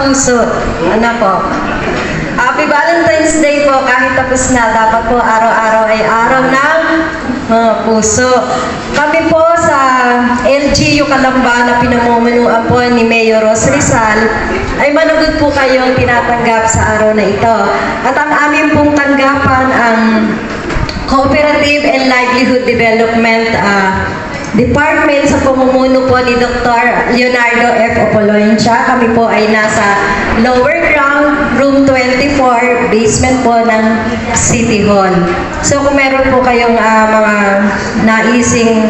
puso. Ano po? Happy Valentine's Day po, kahit tapos na, dapat po araw-araw ay araw ng mga puso. Kami po sa LGU Calamba na pinamumunuan po ni Mayor Ros Rizal, ay manugod po kayong tinatanggap sa araw na ito. At ang aming pong tanggapan ang Cooperative and Livelihood Development Department sa pamumuno po ni Dr. Leonardo F. Opoloncia. Kami po ay nasa lower ground, room 24, basement po ng City Hall. So kung meron po kayong mga naising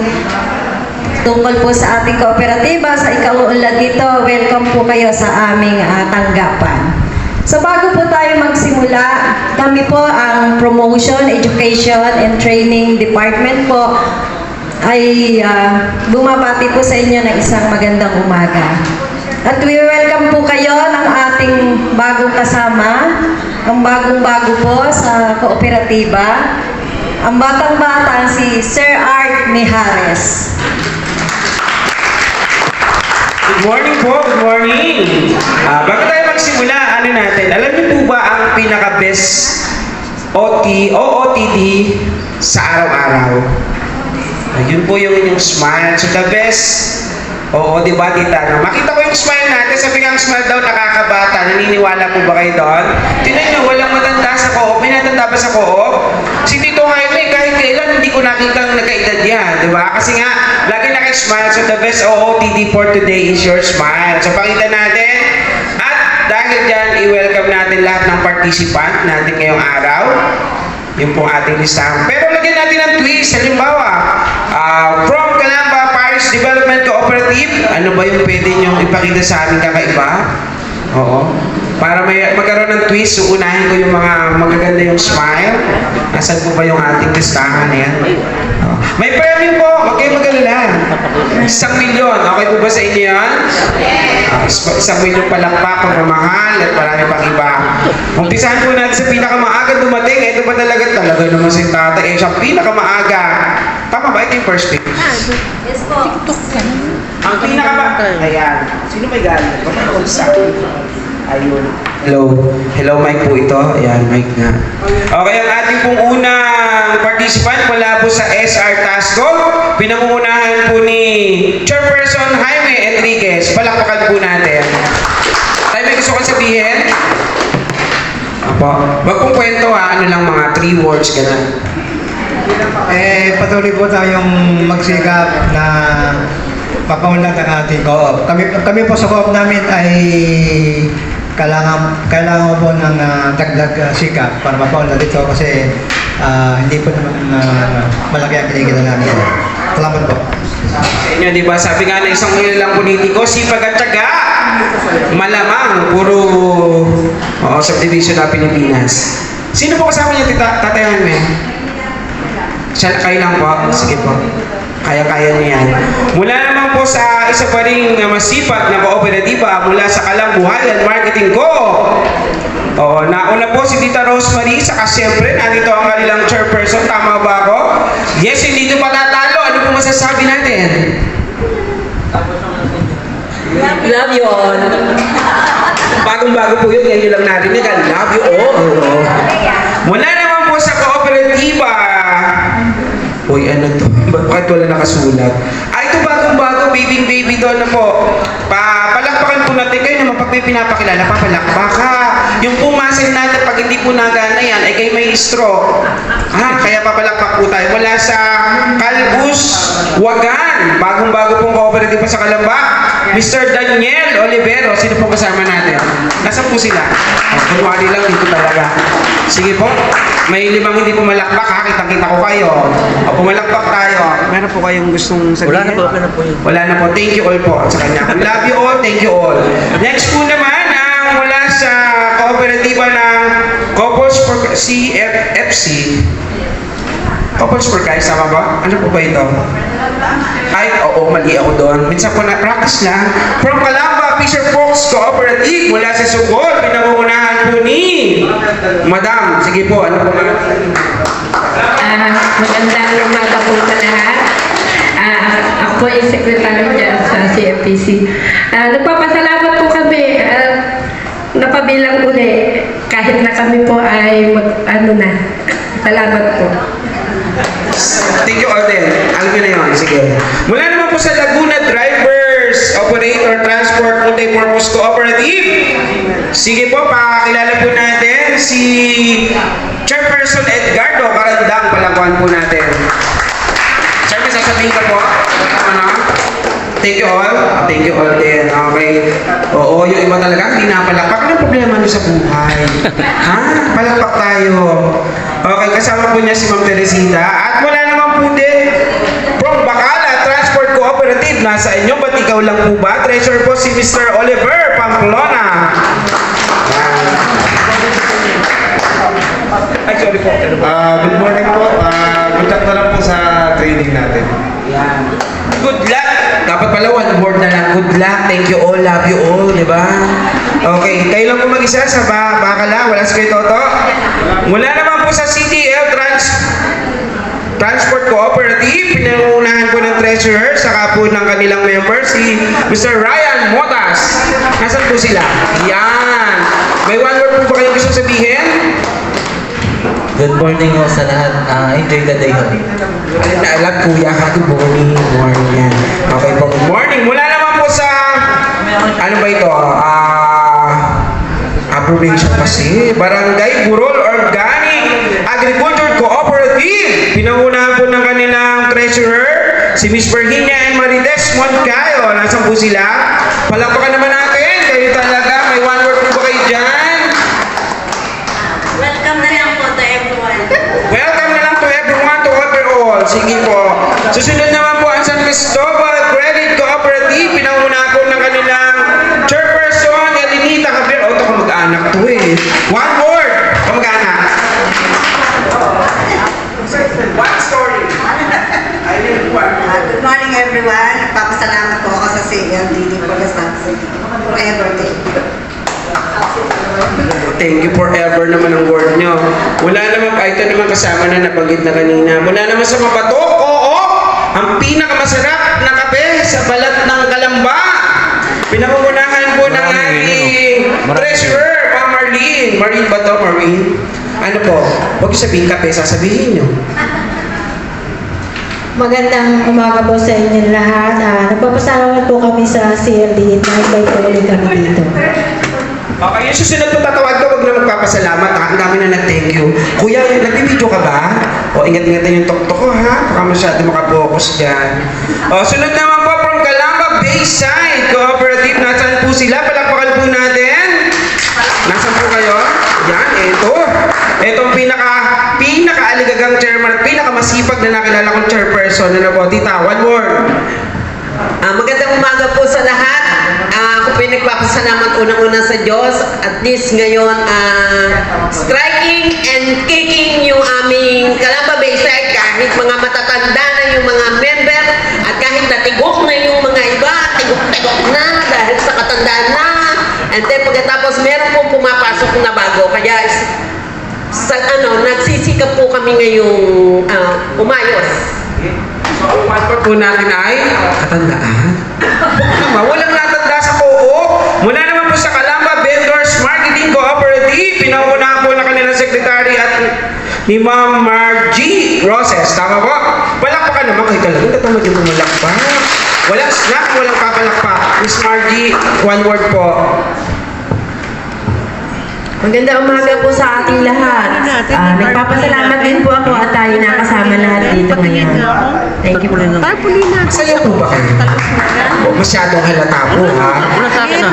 tungkol po sa ating kooperatiba, sa ikauunlad dito, welcome po kayo sa aming tanggapan. So bago po tayo magsimula, kami po ang Promotion, Education, and Training Department po ay bumabati po sa inyo ng isang magandang umaga. At we welcome po kayo ng ating bagong kasama, ang bagong-bago po sa kooperatiba, ang batang-bata si Sir Art Mijares. Good morning po, good morning. Bago tayo magsimula, ano natin, alam niyo po ba ang pinaka-best OOTD sa araw-araw? Yun po yung inyong smile. So the best, oo, di ba, tita? Makita ko yung smile natin, sabi nga ang smile daw nakakabata. Naniniwala po ba kayo doon? Tingnan nyo, walang matanda sa co-op. May natanda ba sa co-op? Si Tito Jaime, kahit kailan, hindi ko nakita nagkaedad yan, di ba? Kasi nga, lagi nakismile. So the best OOTD for today is your smile. So pakita natin. At dahil dyan, i-welcome natin lahat ng participant natin ngayong araw. Yung pong ating listahan. Pero lagyan natin ng twist. Halimbawa, from Calamba Parish Development Cooperative, ano ba yung pwede nyo ipakita sa amin kakaiba? Oo. Para magkaroon ng twist, uunahin ko yung mga magaganda yung smile. Nasaan po ba yung ating listahan? Ayan. May premium po. Huwag kayo mag-alala. 1,000,000. Okay po ba sa inyo yan? 1,000,000 palakpak, pagmamahal, at marami pang iba. Umpisahan po natin sa pinakamaaga dumating. Ito ba talaga naman si Tata? Siya pinakamaaga. Tama ba? Ito yung first pick. Yes po. Ang pinakamaaga. Ayan. Sino may galing? Papanood sa akin. Ayun. Hello. Hello, mic po ito. Ayan, mic nga. Okay, ang ating pong unang participant mula po sa SR Tasco. Pinangungunahan po ni Chairperson Jaime Enriquez. Palakpakan po natin. Tayo may gusto kong sabihin? Apo. Wag pong kwento ha. Ano lang mga 3 words ka na. Patuloy po tayong magsikap na mapaunlad ang ating co-op. Kami po sa co-op namin ay kailangan po ng dagdag sikap para mapaunlad ito kasi hindi po naman malaki ang kinikita namin. Salamat po. Sa inyo, di ba? Sabi nga ng isang kilalang politiko, sipag at tiyaga. Malamang, puro subdivision na Pilipinas. Sino po kasama niyo, tatayan mo? Siya, kayo lang po. Sige po. Kaya-kaya niya yan. Mula naman po sa isa pa ring masipag na kooperatiba mula sa Kalambuhayan Marketing Co. Nauna po si Tita Rosemary, saka siyempre, nandito ang kanilang chairperson. Tama ba ako? Yes, hindi ito patatalo. Ano po masasabi natin? Love you all. Bagong-bago po yun. Ngayon lang narinig. Love you all. Mula naman po sa kooperatiba. Uy, ano to? Bakit wala nakasulat? Ito bagong-bago, baby doon na po. Palakpakan po natin kayo naman pag may pinapakilala, papalakpaka. Yung pumasin natin, pag hindi po nagana yan, ay kayo may stroke. Kaya papalakpak po tayo. Mula sa Calbus, Wagan. Bagong-bago pong cooperative pa sa Calamba. Mr. Daniel Olivero. Sino po kasama natin? Nasaan po sila? Kunwari lang, dito talaga. Sige po. May 5 hindi pumalakpak ha. Kitang-kita ko kayo. Pumalakpak tayo. Meron po kayong gustong sabihin? Wala na po. Okay na po yun. Wala na po. Thank you all po. At sa kanya. Love you all. Thank you all. Next po naman ang mula sa kooperatiba ng Couples for CFFC. Couples for guys, tama ba? Ano po ba ito? Ay, oo, mali ako doon. Minsan po na-practice lang. From Calamba Fisher Folks Cooperative mula sa Sugol, pinangungunahan po ni Madam. Sige po, ano po na? Magandang umaga po sa lahat. Ako ay sekretary dyan sa CFPC. Nagpapasalamat po kami bilang uli, kahit na kami po ay salamat po. Thank you, Alden. Alam ko na yun. Sige. Mula naman po sa Laguna Drivers Operator Transport Multipurpose Cooperative. Sige po, pakakilala po natin si Chairperson Edgardo Carandang. Palangkuhan po natin. Sir, may sasabihin ka po? Ano? Thank you all. Thank you all din. Okay. Oo, yung iba talaga, hindi napalakpak. Anong problema nyo sa buhay? Ha? Palakpak tayo. Okay, kasama po niya si Ma'am Teresita. At wala naman po din from Bacala Transport Cooperative. Nasa inyo, ba't ikaw lang po ba? Treasurer po si Mr. Oliver Pamplona. Ay, sorry po. Good morning po. Good luck na lang po sa training natin. Yan. Good luck! Dapat pala one word na lang. Good luck. Thank you all. Love you all. Di ba? Okay. Kayo lang po mag-isa sa Bacala. Wala si Kuya Toto. Mula naman po sa CTL Transport Cooperative. Pinangunahan po ng treasurer. Saka po ng kanilang member si Mr. Ryan Motas. Nasaan po sila? Yan. May one word po ba kayong gusto sabihin? Good morning po sa lahat. Enjoy the day, honey. Alam kuya ha, good morning. Yan. Okay po, good morning. Mula naman po sa, ano ba ito? Abbreviation kasi. Barangay Burol Organic Agriculture Cooperative. Pinangunahan po ng kanilang treasurer, si Miss Virginia and Marites Moncayo. Nasaan po sila? Palakpakan naman natin. Kayo talaga. May one word po ba kayo dyan? Welcome na lang po to everyone. Welcome na lang to everyone, to overall. Sige po. Susunod naman po ang San Cristobal Credit Cooperative. Pinangunahan po ng kanilang chairperson, Elenita Javier. O, ito kamag-anak to eh. One word. Kamag-anak. One story. Ayun, one. Good morning everyone. Nagpapasalamat po ako sa CLDD for the sunset. Forever day. Thank you forever naman ang word nyo. Wala naman, ito naman kasama na nabanggit na kanina. Mula naman sa Mapatok, oo, ang pinakamasarap na kape sa balat ng Kalamba. Pinangungunahan po ng ating treasurer, Ma'am Marlene. Marlene ba to, Marlene? Ano po? Huwag yung sabihin kape, sasabihin nyo. Magandang umaga po sa inyo lahat. Nagpapasalamat po kami sa CLD na invite po ulit kami dito. Okay, yung susunod po tatawag ko, huwag na magpapasalamat ha. Ang dami na nag-thank you. Kuya, nag-video ka ba? O, ingat-ingatan yung tok-tok ko ha. Baka masyado makapokus dyan. O, sunod naman po from Calamba Bayside Cooperative. Nasaan po sila? Palakpakan po natin. Nasaan po kayo? Yan, ito. Itong pinaka-aligagang chairman at pinakamasipag na nakilala kong chairperson. Ano po, tita? One word. Magandang umaga po sa lahat. Ako po yung nagpapasalamat unang-una sa Diyos. At least ngayon, striking and kicking yung aming Calamba Bayside. Kahit mga matatanda na yung mga member at kahit natigok na yung mga iba, tigok-tigok na dahil sa katandaan na. And then pagkatapos meron pong pumapasok na bago. Kaya nagsisikap po kami ngayong umayos. So, ang passport po natin ay katandaan. Walang natanda sa COO. Mula naman po sa Calamba Vendors Marketing Cooperative. Pinangunahan po na kanilang sekretary at ni Ma'am Margie Roses. Tama po? Palakpakan naman kayo talaga. Katamad yung pumalakpak. Walang snack, walang papalakpak. Miss Margie, one word po. Magandang umaga po sa ating lahat. Nagpapasalamat din po ako at tayo nakasama lahat dito ngayon. Thank you po. Masaya po ba kayo? O, masyadong halata po ha?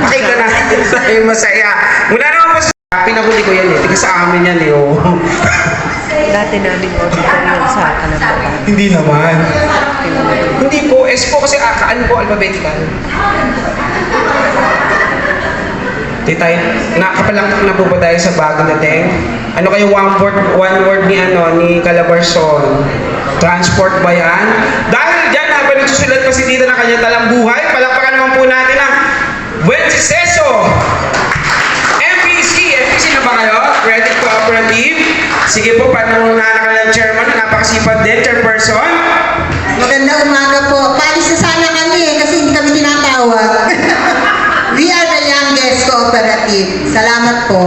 Pakita natin tayo masaya. Muna naman po sa pinahuli ko yan eh. Tiga sa amin yan eh. Oh. Dati namin auditor yun sa Kalamba. Hindi naman. Hindi po. S po kasi ano po alphabetical. Titay, nakapalakpak na po ba tayo sa bagong dating? Ano kayo one word ni Calabarzon? Transport ba yan? Dahil dyan, habang nagsusulat pa si Tita na kanyang talang buhay, palakpakan naman po natin ang Buen Suceso! MPC na ba kayo? Credit Cooperative? Sige po, paano na kanilang chairman, napakasipag din, chairperson? Magandang umaga po. Paalis na sana kami kasi hindi kami tinatawag. We are the youngest cooperative. Salamat po.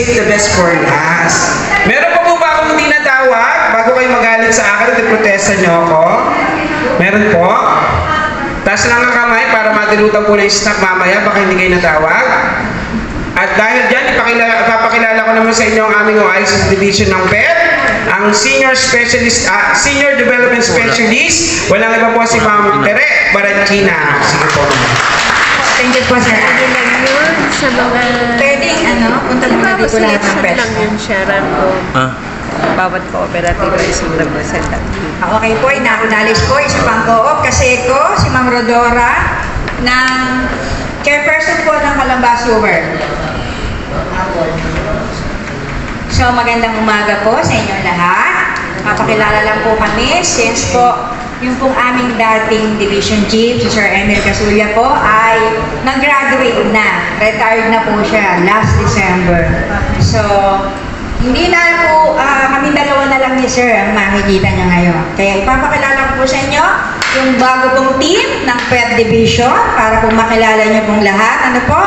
save the best for last. Meron pa po ba akong hindi natawag? Bago kayo magalit sa akin at iprotesta niyo ako? Meron po? Taas lang ang kamay para madilutan po na yung staff mamaya, baka hindi kayo natawag. At dahil dyan, ipapakilala ko naman sa inyo ang aming OIC Division ng PEP, ang Senior Development Specialist, walang iba po si Ma'am Tere Barancina. Sige po. Thank you po, sir. Sa mga... Pwedeng, punta muna dito lahat ng PEP. yun, Sharon, o Ah, bawat cooperative ay isang representative. Okay po, ina-acknowledge ko, isa pang co-op kasi ko, si Ma'am Rodora, ng chairperson po ng Calamba Sewer. So, magandang umaga po sa inyong lahat. Papakilala lang po kami since po yung pong aming dating division chief, si Sir Emil Casulla po, ay nag-graduate na. Retired na po siya last December. So, hindi na po, kami dalawa na lang ni Sir ang makikita niya ngayon. Kaya ipapakilala ko po sa inyo yung bago pong team ng PEP Division para po makilala niyo pong lahat. Ano po?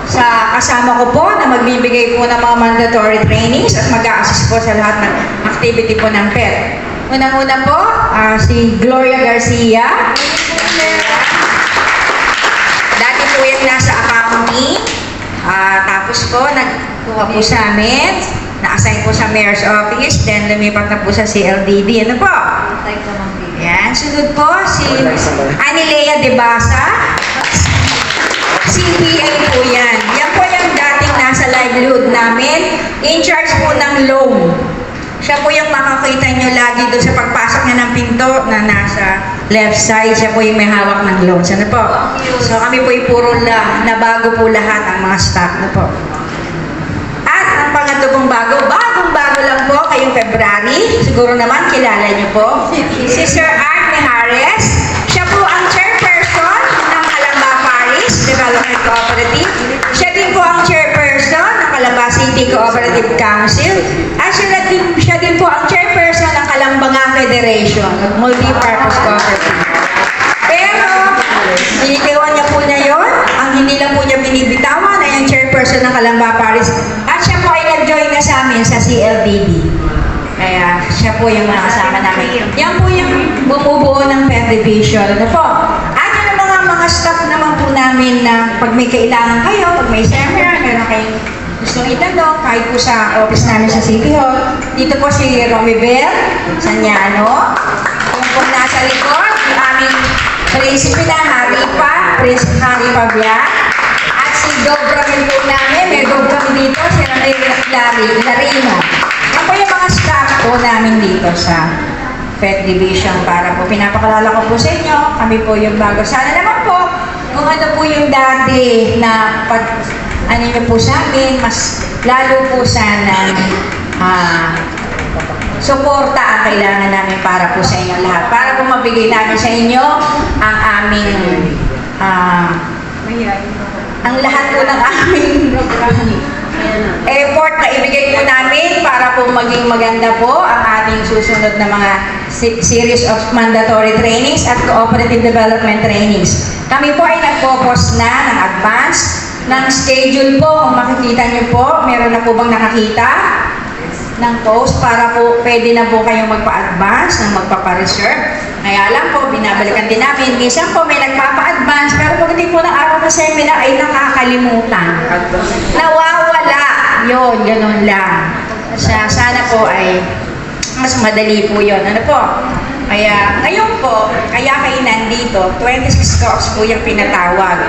Sa kasama ko po na magbibigay po ng mga mandatory trainings at mag-a-assist po sa lahat ng activity po ng PEP. Unang-una po, si Gloria Garcia. Dati po yan nasa accounting. Tapos po, nagkuha po sa amin. Na-assign po sa Mayor's Office. Then, lumipat na po sa CLDD. Ano po? Yan. Sunod po, si Anilea De Basa. CPA po yan. Yan po yung dating nasa livelihood namin. In charge po ng loan. Siya po yung makakita nyo lagi doon sa pagpasok niya ng pinto na nasa left side. Siya po yung may hawak ng loans. Ano po? So kami po yung puro lang na bago po lahat ang mga staff. Ano po? At ang pangatlo pong bagong bago lang po kayong February. Siguro naman kilala nyo po. Si Sir Art Mijares. Siya po ang chairperson ng Calamba Parish Development Cooperative. Siya din po ang chairperson ng Calamba City Cooperative Council. At siya din po ang chairperson ng Calambanga Federation of Multi-Purpose Cooperative. Pero, binitiwan niya po niya yun. Ang hindi lang po niya binibitawan ay ang chairperson ng Calamba Parish. At siya po ay nag-join na sa amin sa CLDD. Kaya siya po yung mga kasama namin. Yan po yung bumubuo ng PEP Division. Ano po? At yung mga staff naman po namin na pag may kailangan kayo, pag may seminar, meron kayong gustong itanong, kahit po sa office namin sa City Hall. Dito po si Romibel Sanyano. Yung po nasa likod, yung aming Prinsipe na Prinsipe Harry Pabia. At si Dobra rin po namin, may Dobra dito, si Larino. Yan po yung mga staff po namin dito sa PEP Division para po pinapakalala ko po sa inyo. Kami po yung bago. Sana naman po, kung ano po yung dati na nyo po sa amin, mas lalo po sana suporta ang kailangan namin para po sa inyo lahat. Para po mabigay namin sa inyo ang aming ang lahat po ng aming effort na ibigay po namin para po maging maganda po ang ating susunod na mga series of mandatory trainings at cooperative development trainings. Kami po ay nag-focus na ng advance ng schedule po. Kung makikita niyo po, meron na po bang nakakita ng post para po pwede na po kayong magpa-advance ng magpapa-reserve. Kaya lang po, binabalikan din namin. Minsan po may nagpapa-advance pero pagdating po ng araw ng seminar ay nakakalimutan. Nawawala. Yun, ganun lang. Sana po ay mas madali po yun. Ano po? Kaya ngayon po, kaya kayo nandito, 26 talks po yung pinatawag.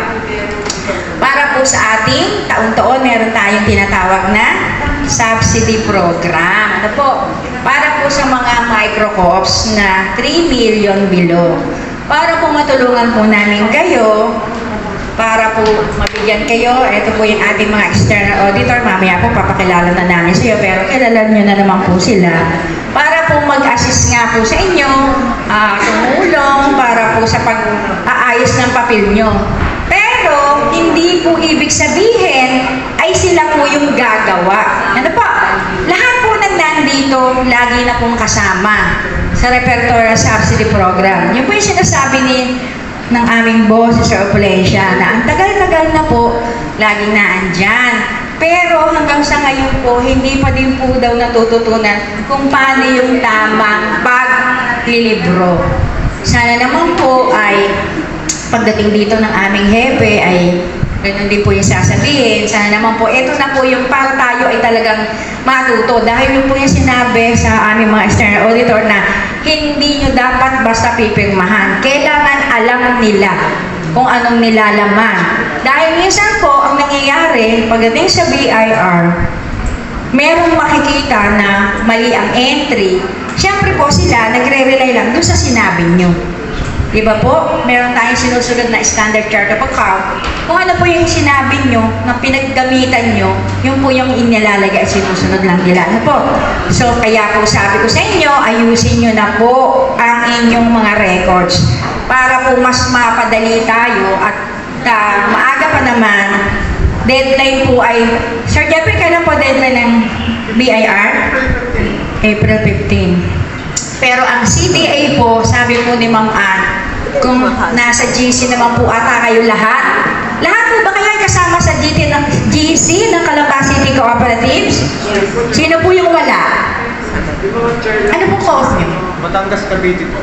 Para po sa ating taon-taon, meron tayong tinatawag na subsidy program. Ano po? Para po sa mga micro-co-ops na 3 million below. Para po matulungan po namin kayo, para po mabigyan kayo, ito po yung ating mga external auditor. Mamaya po papakilala na namin sa iyo, pero kilala nyo na naman po sila. Para po mag-assist nga po sa inyo, tumulong para po sa pag-aayos ng papel nyo. Pero, hindi po ibig sabihin ay sila po yung gagawa. Ano po? Lahat po na nandito, lagi na pong kasama sa repertoire subsidy program. Yun po yung sinasabi ng aming boss, Sir Opulencia, na ang tagal-tagal na po, laging naandyan. Pero hanggang sa ngayon po, hindi pa din po daw natututunan kung paano yung tamang paglilibro. Sana naman po ay pagdating dito ng aming hepe ay ganun din po yung sasabihin. Sana naman po, ito na po yung para tayo ay talagang matuto. Dahil yung po yung sinabi sa aming mga external auditor na hindi nyo dapat basta pipirmahan. Kailangan alam nila kung anong nilalaman. Dahil minsan po, ang nangyayari, pagdating sa BIR, merong makikita na mali ang entry. Siyempre po sila, nagre-rely lang doon sa sinabi nyo. Di ba po? Meron tayong sinusunod na standard chart of account. Kung ano po yung sinabi nyo, na pinaggamitan nyo, yun po yung inilalagay at sinusunod lang nila. Ano po? So, kaya po sabi ko sa inyo, ayusin nyo na po ang inyong mga records para po mas mapadali tayo at maaga pa naman, deadline po ay, Sir Jeffrey, kailan po deadline ng BIR? April 15. Pero ang CDA po, sabi po ni Ma'am Ann, kung nasa GC naman po ata kayo lahat po ba kayo kasama sa GC ng Calamba City Cooperatives? Sino po yung wala? Ano po cause niyo? Batangas Cavite po.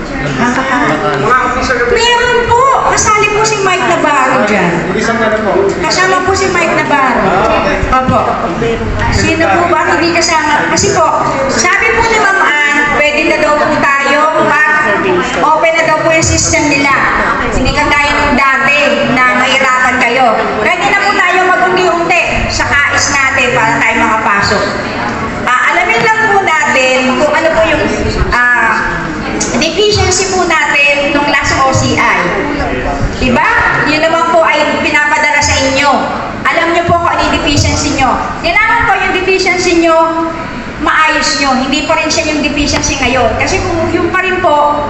Meron po! Kasali po si Mike Navarro dyan. Isang po. Kasama po si Mike Navarro. Opo. Sino po ba hindi kasama? Kasi po, sabi po ni Ma'am Ann, pwede na daw po tayo open na daw po yung system nila. Hindi ka tayo nung dati na mahirapan kayo. Pwede na po tayo mag-unti-unti sa kais natin para tayo makapasok. Alamin lang po natin kung ano po yung deficiency po natin nung last OCI. Diba? Yun naman po ay pinapadala sa inyo. Alam nyo po kung ano yung deficiency nyo. Kailangan po yung deficiency nyo maayos nyo. Hindi pa rin siya yung deficiency ngayon. Kasi kung yung pa rin po,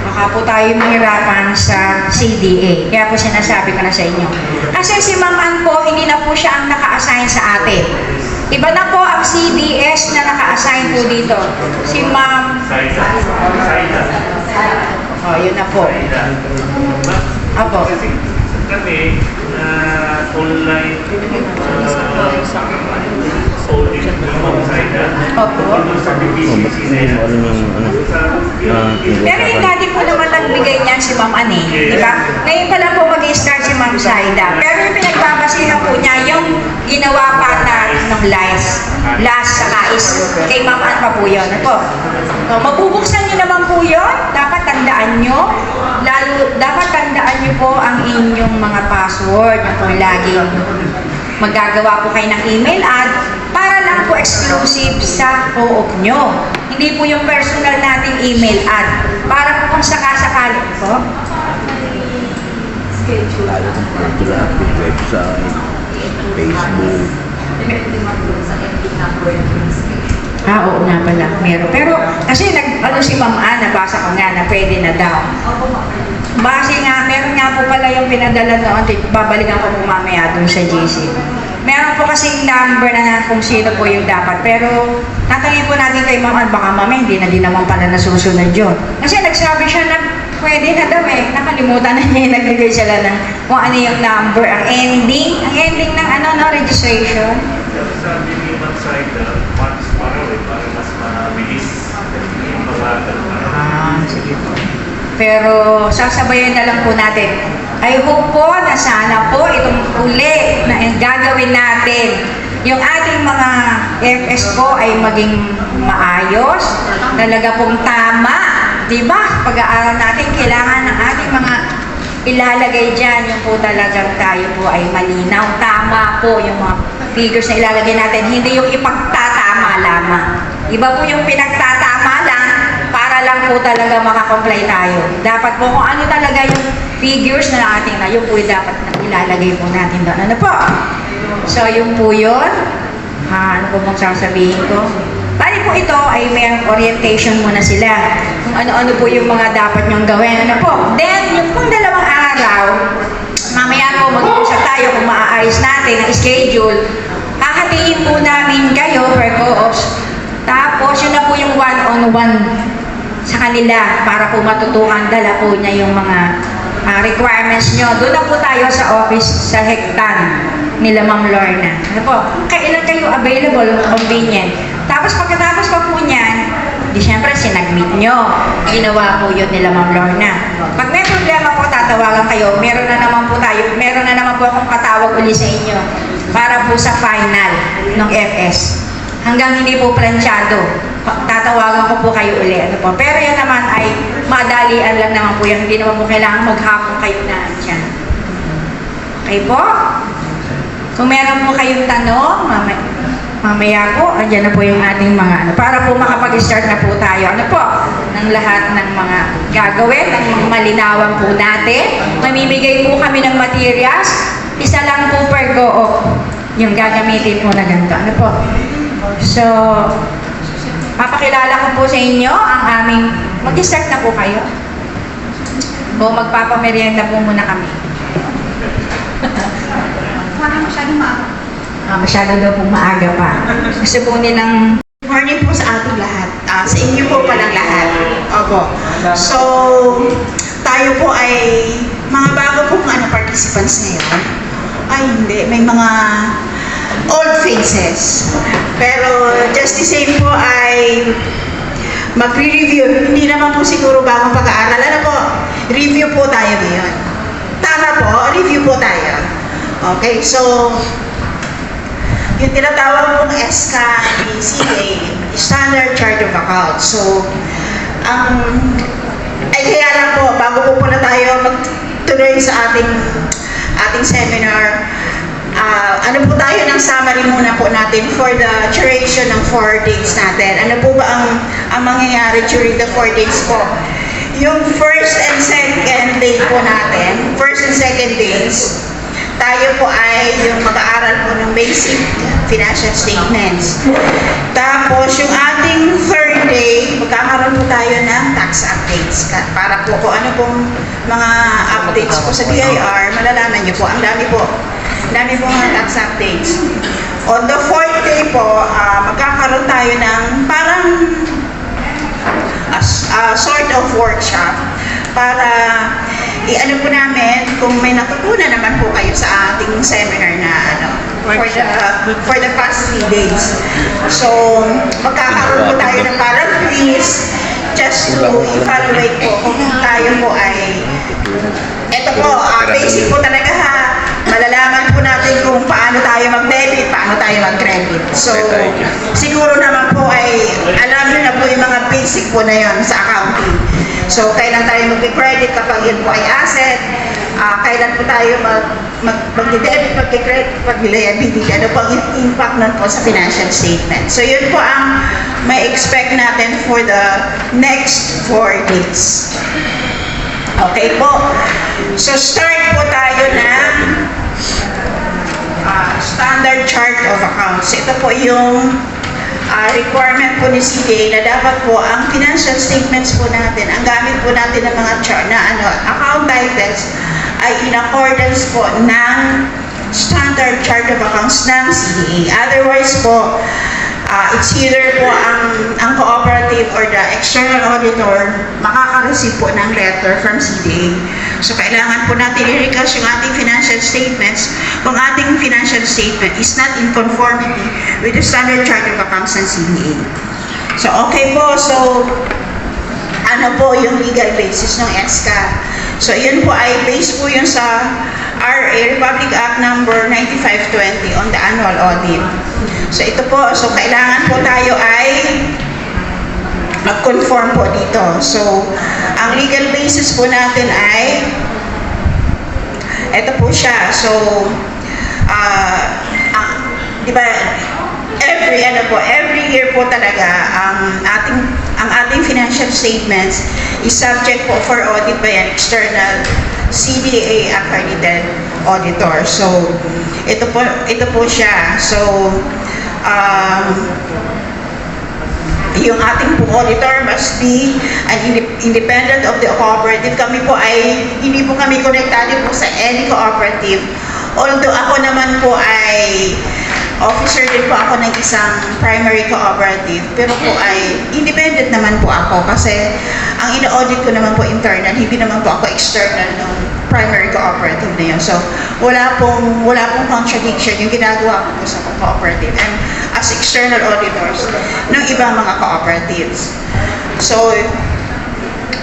baka po tayo mahirapan sa CDA. Kaya po sinasabi ko na sa inyo. Kasi si Ma'am Ann po, hindi na po siya ang naka-assign sa atin. Iba na po ang CDS na naka-assign po dito. Si Ma'am... Oh, yun na po. Opo. Kami na online audit ng Saida. Opo. Sa BPCC na yan. Pero yung dati po naman nagbigay niyan si Ma'am Ann eh. Diba? Ngayon pa lang po mag-start si Ma'am Saida. Pero yung pinagbabasihan po niya, yung ginawa pa natin ng last sa kais. Kay Ma'am Ann pa po yun. Ito. So, mabubuksan nyo naman po yun. Dapat tandaan nyo. Dapat tandaan nyo po ang inyong mga password na po laging magagawa po kayo ng email ad para lang po exclusive sa co-op nyo. Hindi po yung personal nating email ad. Para po kung sakasakali po. Lalo kung popular, website, Facebook. Oo nga pala, meron. Pero kasi si Ma'am Ann, nabasa ko nga na pwede na daw. Base nga, meron nga po pala yung pinadala noon, babalikan ko po mamaya dun sa GC. Meron po kasing number na kung sino po yung dapat. Pero tatangin po natin kay Ma'am Ann, baka mamaya hindi na din naman pala nasusunod yun. Kasi nagsabi siya na pwede na daw eh. Nakalimutan na niya yung nagbigay sila ng kung ano yung number, ang ending ng registration. Sabi ni Ma'am Saida, once para mas mabilis yung pag-aaral. Sige po. Pero sasabayan na lang po natin. I hope po na sana po itong uli na gagawin natin. Yung ating mga FS po ay maging maayos, talaga pong tama. Diba? Pag-aaral natin, kailangan ng ating mga ilalagay dyan, yung po talagang tayo po ay malinaw. Tama po yung mga figures na ilalagay natin. Hindi yung ipagtatama lamang. Iba po yung pinagtatama lang para lang po talaga makakomply tayo. Dapat po kung ano talaga yung figures na ating na, yun po yung dapat na ilalagay po natin doon. Ano po? So, yun po yun. Ano po mong sasabihin ko? Bali po ito ay may orientation muna sila. Kung ano-ano po yung mga dapat nyong gawin. Ano po? Then, yung pong 2 araw, mamaya po mag-uusap tayo kung maaayos natin ang schedule. Hahatiin po namin kayo per co-ops. Tapos, yun na po yung one-on-one sa kanila para po matutukan, dala po niya yung mga requirements nyo. Doon na po tayo sa office sa Hectan nila Ma'am Lorna. Ano po? Kailan kayo available, convenient. Tapos pagkatapos pa po niyan, di syempre sinagmit nyo. Ginawa po yun nila Ma'am Lorna. Pag may problema po, tatawagan kayo. Meron na naman po akong patawag uli sa inyo para po sa final ng FS. Hanggang hindi po planchado, tatawagan ko po kayo uli. Ano po? Pero yan naman ay madalian lang naman po yan. Hindi naman po kailangan maghapon kayo na dyan. Okay po? Kung meron po kayong tanong, mamaya po, andyan na po yung ating mga ano, para po makapag-start na po tayo. Ano po? Ng lahat ng mga gagawin, ng mga malinawan po natin. Mamimigay po kami ng materials. Isa lang po per go-off yung gagamitin po na ganito. Ano po? So, papakilala ko po sa inyo ang aming, mag-start na po kayo. O magpapamerienda po muna kami. Parang masyadong maaga. Masyado daw po maaga pa. Gusto po nilang... Morning po sa ating lahat. Sa inyo po palang lahat. Opo. So, tayo po ay mga bago pong participants ngayon. Ay, hindi. May mga old faces. Pero just the same po ay magre-review. Hindi naman po siguro bagong pag-aaral. Ano po? Review po tayo ngayon. Tama po, review po tayo. Okay, so yung tinatawag pong SCA ni CA, Standard Chart of Accounts. So, ay kaya lang po, bago po na tayo magtuloy sa ating seminar, ano po tayo ng summary muna po natin for the duration ng 4 days natin. Ano po ba ang mangyayari during the 4 days po? Yung first and second day po natin, first and second days, tayo po ay yung mag-aaral po ng basic financial statements. Tapos yung ating third day, magkakaroon po tayo ng tax updates. Para po kung ano pong mga updates po sa BIR, malalaman niyo po. Ang dami po. Ang dami po mga tax updates. On the fourth day po, magkakaroon tayo ng parang sort of workshop para i-ano po namin kung may natutunan naman po kayo sa ating seminar na for the past 3 days. So, magkakaroon po tayo ng parang quiz just to evaluate po kung tayo po ay ito po, basic po talaga ha. Malalaman po natin kung paano tayo mag-debit, paano tayo mag-credit. So, siguro naman po ay alam nyo na po yung mga basic po na yon sa accounting. So, kailan tayo mag-credit kapag yun po ay asset, kailan po tayo mag-debit, mag-credit, mag-liability, ano po ang impact nun po sa financial statement. So, yun po ang may expect natin for the next 4 days. Okay po. So, start po tayo ng Standard Chart of Accounts. Ito po yung requirement po ni CPA na dapat po ang financial statements po natin, ang gamit po natin ng mga chart na account titles ay in accordance po ng Standard Chart of Accounts ng CPA. Otherwise po, it's either po ang cooperative or the external auditor makaka-receive po ng letter from CDA. So, kailangan po natin i-recast yung ating financial statements kung ating financial statement is not in conformity with the Standard Chart of Accounts ng CDA. So, okay po. So, ano po yung legal basis ng SCA? So, yun po ay based po yun sa RA, Republic Act number 9520 on the annual audit. So, ito po. So, kailangan po tayo ay mag-conform po dito. So, ang legal basis po natin ay ito po siya. So, di ba, every year po talaga ang ating financial statements is subject po for audit by an external CDA accredited auditor. So, ito po siya. So, yung ating po auditor must be an independent of the cooperative. Kami po ay, hindi po kami konektado po sa any cooperative. Although ako naman po ay officer din po ako ng isang primary cooperative, pero po ay independent naman po ako kasi ang ina-audit ko naman po internal, hindi naman po ako external ng primary cooperative na yun. So, wala pong contradiction yung ginagawa ko po sa cooperative and as external auditors ng ibang mga cooperatives. So,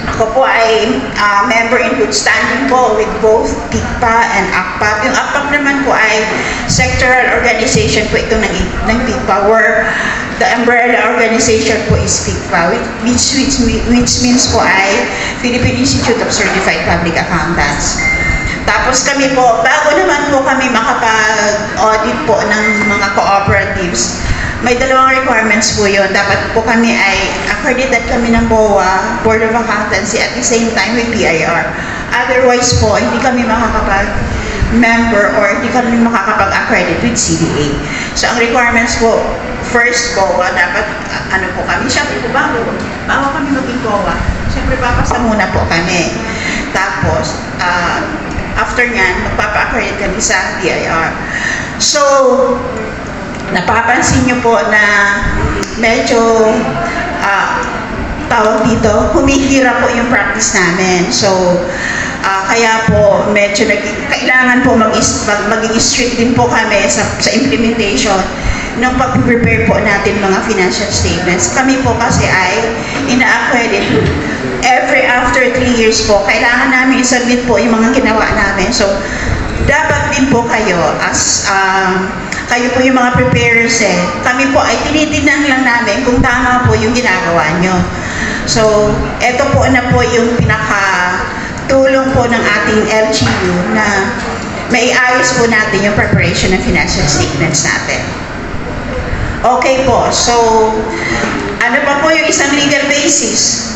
ako po ay member in good standing po with both PICPA and ACPAP. Yung ACPAP naman po ay sectoral organization po ito ng PICPA, where the umbrella organization po is PICPA, which means po ay Philippine Institute of Certified Public Accountants. Tapos kami po, bago naman po kami makapag-audit po ng mga cooperatives, may dalawang requirements po yun. Dapat po kami ay accredited kami ng BOA, Board of Accountancy, at the same time with PIR. Otherwise po, hindi kami makakapag-member or hindi kami makakapag-accredit with CDA. So, ang requirements po, first BOA, dapat ano po kami, syempre po bago kami maging BOA, syempre papasa muna po kami. Tapos, after nyan, magpapa-accredit kami sa PIR. So, napapansin nyo po na medyo tawag dito, humihira po yung practice namin. So, kaya po medyo kailangan po maging strict din po kami sa implementation ng pag-prepare po natin mga financial statements. Kami po kasi ay ina-accredit every after 3 years po. Kailangan namin i-submit po yung mga ginawa namin. So, dapat din po kayo as kayo po yung mga preparers kami po ay tinitignan lang namin kung tama po yung ginagawa nyo. So, eto po na po yung pinaka-tulong po ng ating LGU na maiayos po natin yung preparation ng financial statements natin. Okay po, so, ano pa po yung isang legal basis?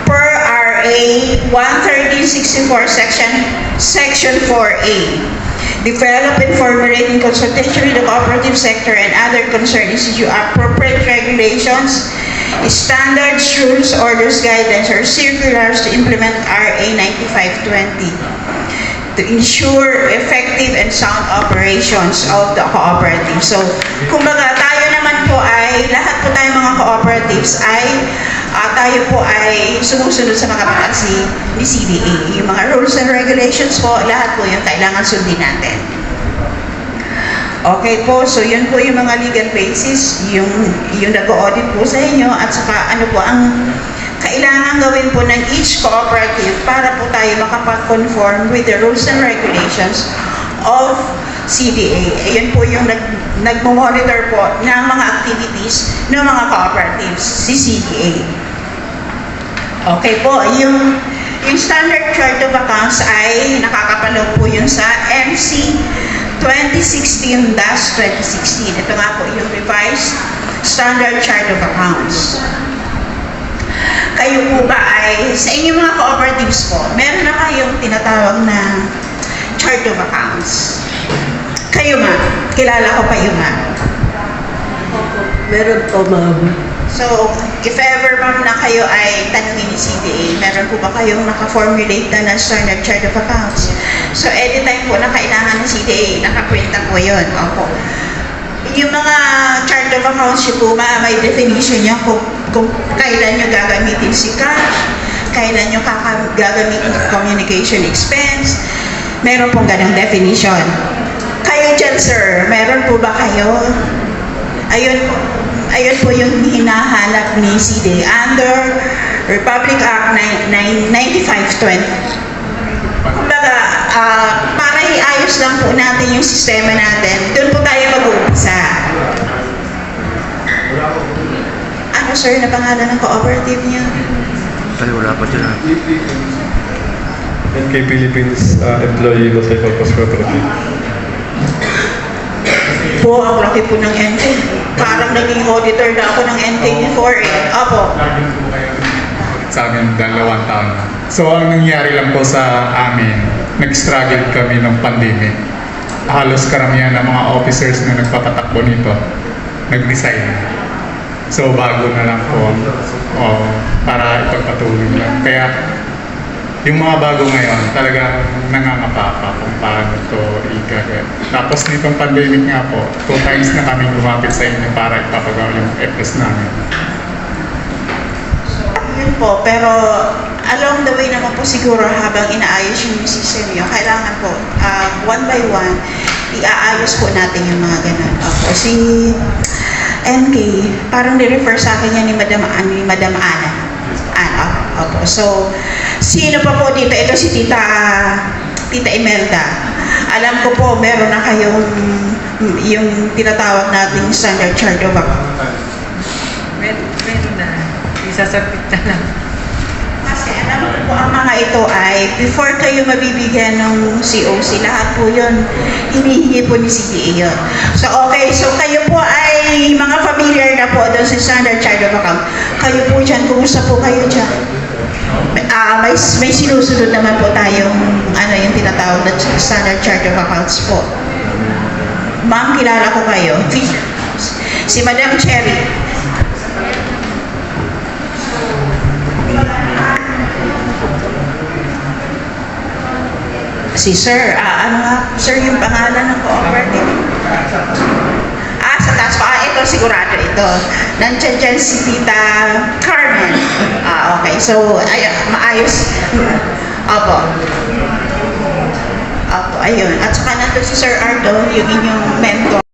Per RA 11364 Section 4A. Develop and formulate in consultation with the cooperative sector and other concerned institutions appropriate regulations, standards, rules, orders, guidance, or circulars to implement RA 9520 to ensure effective and sound operations of the cooperative. So, kumbaga, tayo naman po ay, lahat po tayo mga cooperatives ay tayo po ay sumusunod sa mga batas ni CDA. Yung mga rules and regulations po, lahat po yung kailangan sundin natin. Okay po, so yun po yung mga legal basis, yung nag-audit po sa inyo, at saka ano po ang kailangan gawin po ng each cooperative para po tayo makapag-conform with the rules and regulations of CDA. Ayan po yung nag-monitor po ng mga activities ng mga cooperatives, si CDA. Okay po, yung Standard Chart of Accounts ay nakakapalaw po yun sa MC 2016-2016. Ito nga po yung revised Standard Chart of Accounts. Kayo po ba ay, sa inyong mga cooperatives po, meron na kayong tinatawag na Chart of Accounts? Kayo ma'am, kilala ko kayo ma'am. Meron po, ma'am. So, if ever ma'am na kayo ay tanungin ni CDA, meron po ba kayong naka-formulate na Standard Chart of Accounts? So, anytime po na kailangan ng CDA, naka-print na po yun. Opo. Yung mga Chart of Accounts yun po, may definition niya kung kailan nyo gagamitin si cash, kailan nyo gagamitin communication expense, meron pong ganang definition. Kayo dyan, sir, meron po ba kayo? Ayun po yung hinahanap ni CDA under Republic Act 9520. Kumbaga, para iayos lang po natin yung sistema natin, doon po tayo mag-uumpisa. Ano sir na pangalan ng cooperative niyo? Ay, wala pa dyan. NK Philippines Employee Welfare Purpose Cooperative. Po, ang laki po ng NK. Parang naging auditor na ako ng NK before Opo. Sa amin, 2 taon na. So, ang nangyari lang po sa amin, nag-struggle kami ng pandemic. Halos karamihan ng mga officers na nagpapatakbo nito, nag-resign. So, bago na lang po para ipagpatuloy lang. Kaya, yung mga bago ngayon, talagang nangangapapa kung paano ito i-gagawin. Tapos nitong pandemic nga po, 2 times na kami lumapit sa inyo para ipapagawa yung FS namin. Yun po, pero along the way naman po siguro habang inaayos yung system nyo, kailangan po, one by one, iaayos po natin yung mga ganun. Opo, si MK, parang nirefer sa akin yan ni Madam Ana. Ana, opo. So, sino pa po dito? Ito si Tita Imelda. Alam ko po, meron na kayong yung tinatawag nating standard charge of account. Meron na. Isasapit na lang. Kasi alam ko po ang mga ito ay before kayo mabibigyan ng COC, lahat po yun hinihingi po ni CDA yun. So okay, so kayo po ay mga familiar na po doon sa standard charge of account. Kayo po dyan, kumusta po kayo dyan? May sinusunod naman po tayong yung tinatawag na standard charge of accounts po. Ma'am, kilala ko kayo. Si Madam Cherry. Si Sir, Sir yung pangalan ng cooperative. Sa taas pa, ito sigurado ito. Nandiyan dyan si Tita Carmen. Okay, so, maayos. Opo. Opo, ayun. At saka nandun si Sir Ardo, yung inyong mentor.